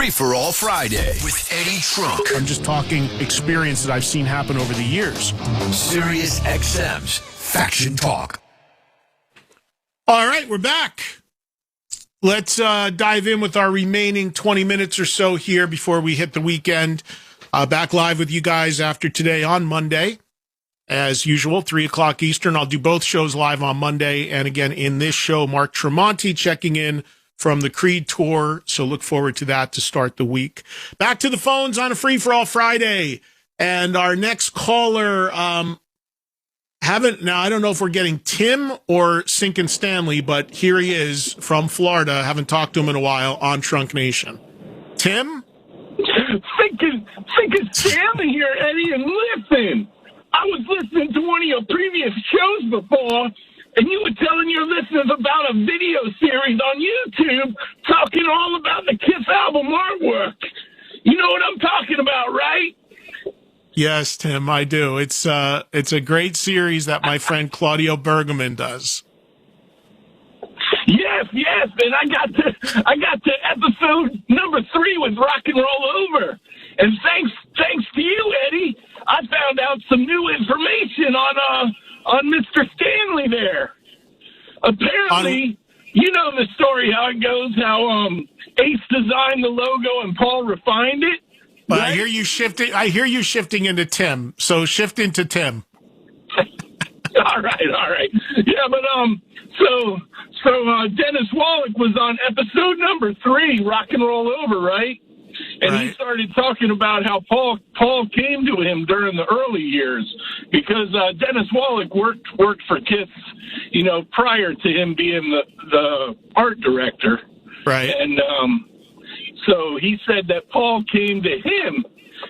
Free for All Friday with Eddie Trunk. I'm just talking experience that I've seen happen over the years. Sirius XM's Faction Talk. All right, we're back. Let's dive in with our remaining 20 minutes or so here before we hit the weekend. Back live with you guys after today on Monday. As usual, 3 o'clock Eastern. I'll do both shows live on Monday. And again, in this show, Mark Tremonti checking in from the Creed Tour. So look forward to that to start the week. Back to the phones on a Free for All Friday. And our next caller, now I don't know if we're getting Tim or Syncin Stanley, but here he is from Florida. Haven't talked to him in a while on Trunk Nation. Tim? Syncin Stanley here, Eddie, and listen. I was listening to one of your previous shows before, and you were telling your listeners about a video series on YouTube talking all about the Kiss album artwork. You know what I'm talking about, right? Yes, Tim, I do. It's a great series that my friend Claudio Bergman does. Yes, and I got to episode number 3 with Rock and Roll Over, and thanks to you, Eddie, I found out some new information on Mr. Stanley there. Apparently, you know the story how it goes, how Ace designed the logo and Paul refined it. But right? I hear you shifting into Tim. So shift into Tim. All right. Yeah, but so Dennis Wallach was on episode number 3, Rock and Roll Over, right? And He started talking about how Paul came to him during the early years because Dennis Wallach worked for Kiss, prior to him being the art director. Right. And so he said that Paul came to him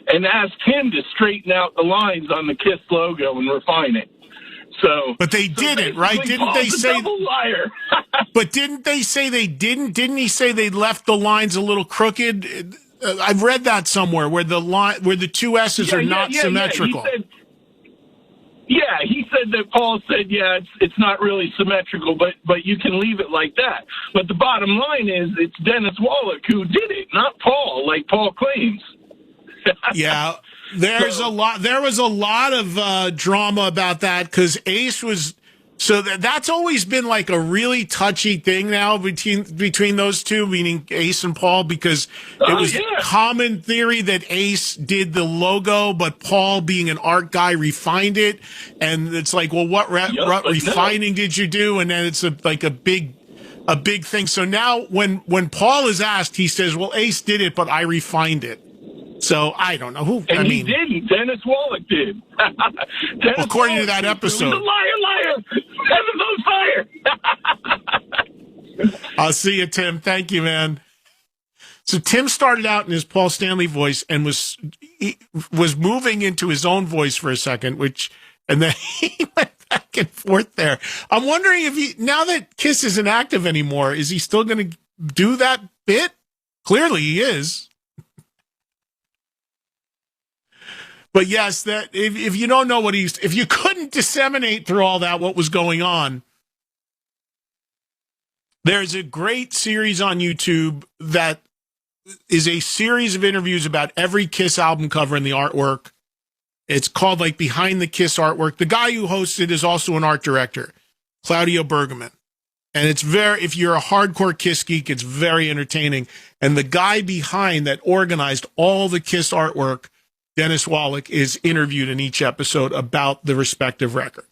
and asked him to straighten out the lines on the Kiss logo and refine it. But they didn't, right? Didn't Paul's they say? A double liar. But didn't they say they didn't? Didn't he say they left the lines a little crooked? I've read that somewhere where the two S's are not symmetrical. He said that Paul said, it's not really symmetrical, but you can leave it like that. But the bottom line is it's Dennis Wallach who did it, not Paul, like Paul claims. Yeah, there was a lot of drama about that because Ace was. So that's always been like a really touchy thing now between those two, meaning Ace and Paul, because it was common theory that Ace did the logo, but Paul, being an art guy, refined it. And it's like, well, what refining did you do? And then it's a big thing. So now when Paul is asked, he says, well, Ace did it, but I refined it. So I don't know who. He didn't. Dennis Wallach did. According to that episode. He was a liar. Heaven's on fire. I'll see you, Tim. Thank you, man. So Tim started out in his Paul Stanley voice and was moving into his own voice for a second, and then he went back and forth there. I'm wondering if now that Kiss isn't active anymore, is he still going to do that bit? Clearly he is. But yes, that if you don't know if you couldn't disseminate through all that what was going on, there's a great series on YouTube that is a series of interviews about every Kiss album cover and the artwork. It's called Behind the Kiss Artwork. The guy who hosts it is also an art director, Claudio Bergman. And it's if you're a hardcore Kiss geek, it's very entertaining. And the guy behind that organized all the Kiss artwork, Dennis Wallach, is interviewed in each episode about the respective record.